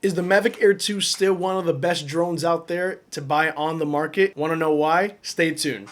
Is the Mavic Air 2 still one of the best drones out there to buy on the market? Want to know why? Stay tuned.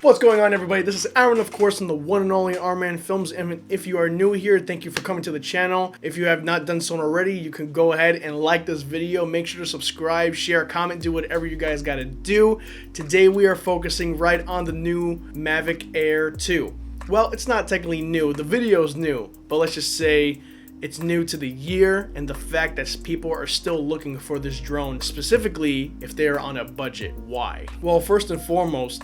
What's going on, everybody? This is Aaron, of course, from the one and only R-Man Films, and if you are new here, thank you for coming to the channel. If you have not done so already, you can go ahead and like this video. Make sure to subscribe, share, comment, do whatever you guys gotta do. Today we are focusing right on the new Mavic Air 2. Well, it's not technically new. The video's new, but let's just say it's new to the year and the fact that people are still looking for this drone, specifically if they're on a budget. Why? Well, first and foremost,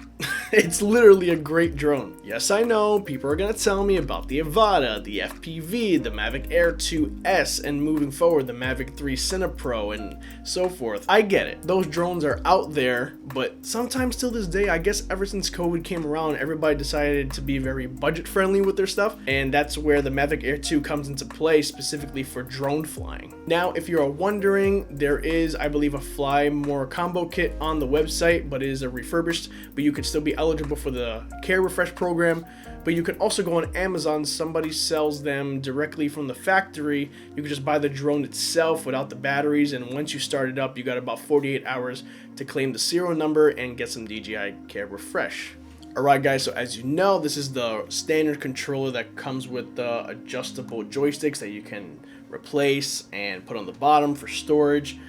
it's literally a great drone. Yes, I know, people are gonna tell me about the Avata, the FPV, the Mavic Air 2S, and moving forward, the Mavic 3 Cinepro, and so forth. I get it. Those drones are out there, but sometimes till this day, I guess ever since COVID came around, everybody decided to be very budget friendly with their stuff, and that's where the Mavic Air 2 comes into play, specifically for drone flying. Now, if you're wondering, there is, I believe, a Fly More combo kit on the website, but it is a refurbished, but you could still be eligible for the Care Refresh program. But you can also go on Amazon. Somebody sells them directly from the factory. You can just buy the drone itself without the batteries, and once you start it up, you got about 48 hours to claim the serial number and get some DJI Care Refresh. Alright guys, so as you know, this is the standard controller that comes with the adjustable joysticks that you can replace and put on the bottom for storage.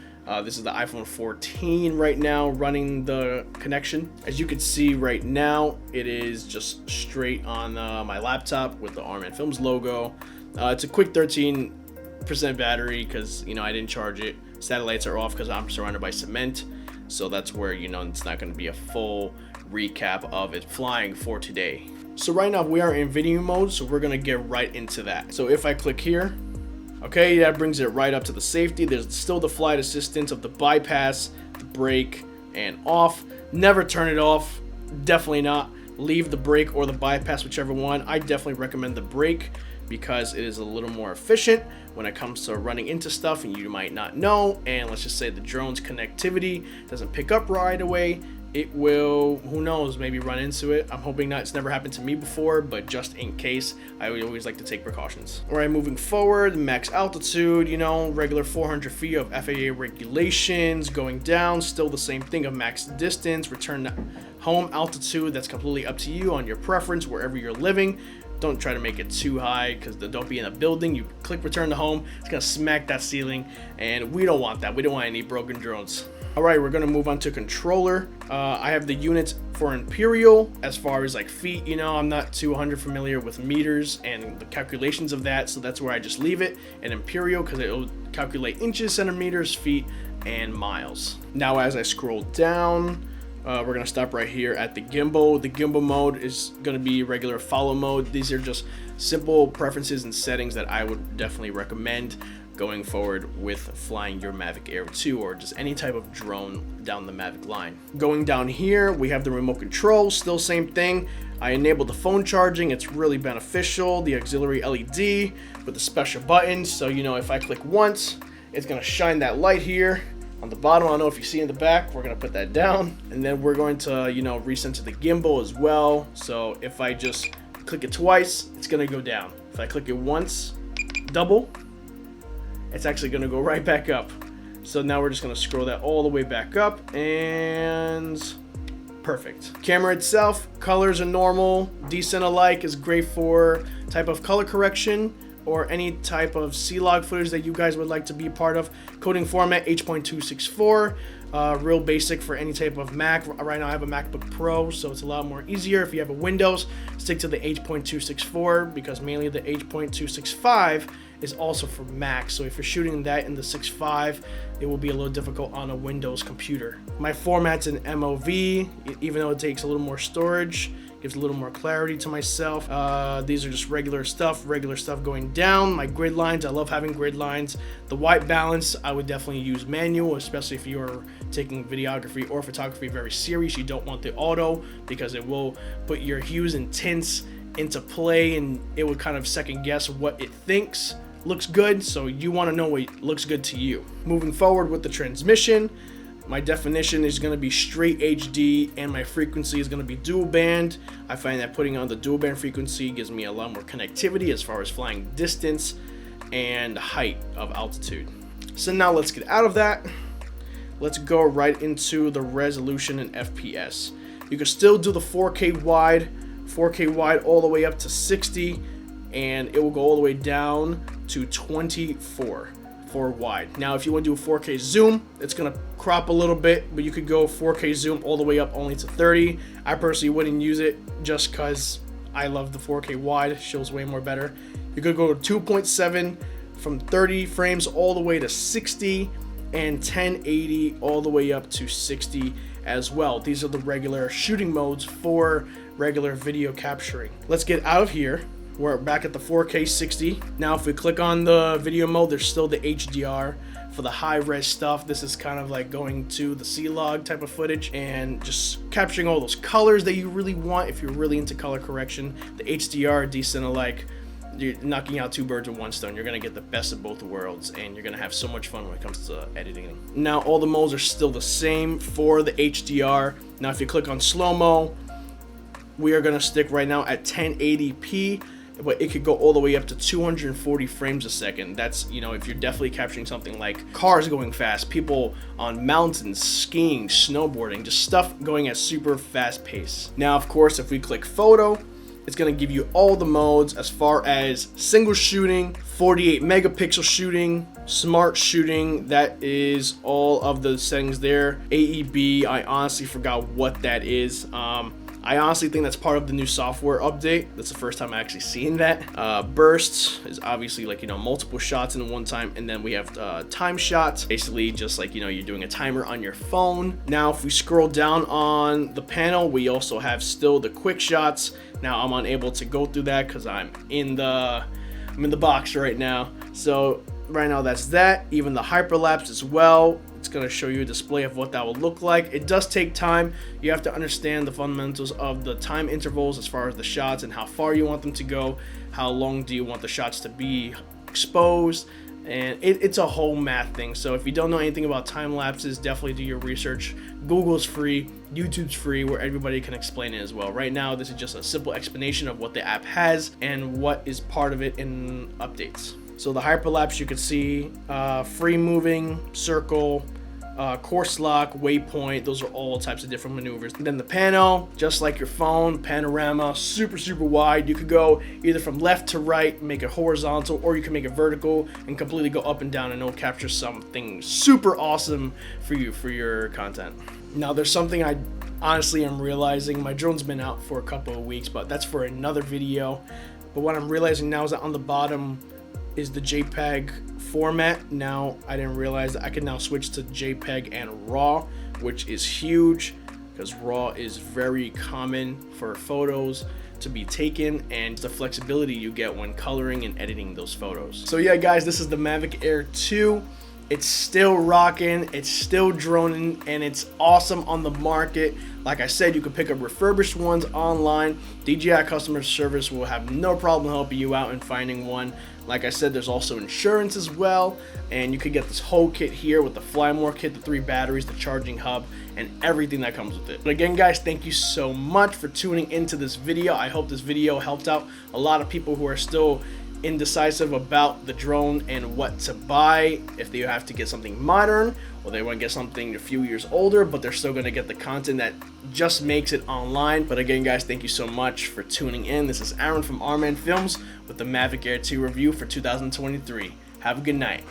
This is the iPhone 14 right now running the connection. As you can see right now, it is just straight on my laptop with the R-Man Films logo. It's a quick 13% battery because, you know, I didn't charge it. Satellites are off because I'm surrounded by cement. So that's where, you know, it's not going to be a full recap of it flying for today. So right now we are in video mode, so we're going to get right into that. So if I click here, okay, that brings it right up to the safety. There's still the flight assistance of the bypass, the brake, and off. Never turn it off. Definitely not. Leave the brake or the bypass, whichever one. I definitely recommend the brake because it is a little more efficient when it comes to running into stuff and you might not know. And let's just say the drone's connectivity doesn't pick up right away. It will, who knows, maybe run into it. I'm hoping not. It's never happened to me before, but just in case, I would always like to take precautions. All right, moving forward, max altitude, you know, regular 400 feet of FAA regulations. Going down, still the same thing of max distance. Return home altitude, that's completely up to you on your preference, wherever you're living. Don't try to make it too high because don't be in a building. You click return to home, it's gonna smack that ceiling, and we don't want that. We don't want any broken drones. All right, we're gonna move on to controller. I have the units for Imperial as far as like feet. You know, I'm not too familiar with meters and the calculations of that, so that's where I just leave it in Imperial because it'll calculate inches, centimeters, feet, and miles. Now, as I scroll down, we're gonna stop right here at the gimbal. The gimbal mode is gonna be regular follow mode. These are just simple preferences and settings that I would definitely recommend going forward with flying your Mavic Air 2 or just any type of drone down the Mavic line. Going down here, we have the remote control, still same thing. I enabled the phone charging, it's really beneficial. The auxiliary LED with the special buttons, so you know if I click once, it's gonna shine that light here. On the bottom, I don't know if you see in the back, we're gonna put that down. And then we're going to, you know, recenter the gimbal as well. So if I just click it twice, it's gonna go down. If I click it once, double, it's actually gonna go right back up. So now we're just gonna scroll that all the way back up and perfect. Camera itself, colors are normal. Decent alike is great for type of color correction or any type of C-Log footage that you guys would like to be a part of. Coding format H.264, real basic for any type of Mac. Right now I have a MacBook Pro, so it's a lot more easier. If you have a Windows, stick to the H.264 because mainly the H.265 is also for Mac. So if you're shooting that in the 6.5, it will be a little difficult on a Windows computer. My format's in MOV, even though it takes a little more storage. Gives a little more clarity to myself. These are just regular stuff going down. My grid lines, I love having grid lines. The white balance, I would definitely use manual, especially if you're taking videography or photography very serious. You don't want the auto because it will put your hues and tints into play and it would kind of second guess what it thinks looks good. So you want to know what looks good to you. Moving forward with the transmission, My definition is going to be straight HD, and my frequency is going to be dual band. I find that putting on the dual band frequency gives me a lot more connectivity as far as flying distance and height of altitude. So now let's get out of that. Let's go right into the resolution and FPS. You can still do the 4K wide all the way up to 60, and it will go all the way down to 24 for wide. Now if you want to do a 4K zoom, it's gonna crop a little bit, but you could go 4K zoom all the way up only to 30. I personally wouldn't use it just because I love the 4K wide. It shows way more better. You could go to 2.7 from 30 frames all the way to 60, and 1080 all the way up to 60 as well. These are the regular shooting modes for regular video capturing. Let's get out of here. We're back at the 4K 60. Now if we click on the video mode, there's still the HDR for the high res stuff. This is kind of like going to the C-Log type of footage and just capturing all those colors that you really want if you're really into color correction. The HDR, decent alike. You're knocking out two birds with one stone. You're gonna get the best of both worlds, and you're gonna have so much fun when it comes to editing. Now all the modes are still the same for the HDR. Now if you click on slow-mo, we are gonna stick right now at 1080p, but it could go all the way up to 240 frames a second. That's, you know, if you're definitely capturing something like cars going fast, people on mountains, skiing, snowboarding, just stuff going at super fast pace. Now of course if we click photo, it's going to give you all the modes as far as single shooting, 48 megapixel shooting, smart shooting. That is all of the settings there. AEB, I honestly forgot what that is. I honestly think that's part of the new software update. That's the first time I actually seen that. Bursts is obviously like, you know, multiple shots in one time. And then we have time shots, basically just like, you know, you're doing a timer on your phone. Now, if we scroll down on the panel, we also have still the quick shots. Now I'm unable to go through that because I'm in the box right now. So right now that's that. Even the hyperlapse as well. It's going to show you a display of what that will look like. It does take time. You have to understand the fundamentals of the time intervals as far as the shots and how far you want them to go. How long do you want the shots to be exposed? And it's a whole math thing. So if you don't know anything about time lapses, definitely do your research. Google's free, YouTube's free, where everybody can explain it as well. Right now, this is just a simple explanation of what the app has and what is part of it in updates. So the hyperlapse, you can see free moving, circle, course lock, waypoint. Those are all types of different maneuvers. And then the panel, just like your phone, panorama, super wide. You could go either from left to right, make it horizontal, or you can make it vertical and completely go up and down, and it'll capture something super awesome for you, for your content. Now there's something I honestly am realizing. My drone's been out for a couple of weeks, but that's for another video. But what I'm realizing now is that on the bottom is the JPEG format. Now I didn't realize that I can now switch to JPEG and RAW, which is huge because RAW is very common for photos to be taken, and the flexibility you get when coloring and editing those photos. So yeah guys, this is the Mavic Air 2. It's still rocking, it's still droning, and it's awesome on the market. Like I said, you can pick up refurbished ones online. DJI customer service will have no problem helping you out in finding one. Like I said, there's also insurance as well, and you could get this whole kit here with the Fly More kit, the 3 batteries, the charging hub, and everything that comes with it. But again guys, thank you so much for tuning into this video. I hope this video helped out a lot of people who are still indecisive about the drone and what to buy, if they have to get something modern or they want to get something a few years older, but they're still going to get the content that just makes it online. But again guys, thank you so much for tuning in. This is Aaron from R-Man Films with the Mavic Air 2 review for 2023. Have a good night.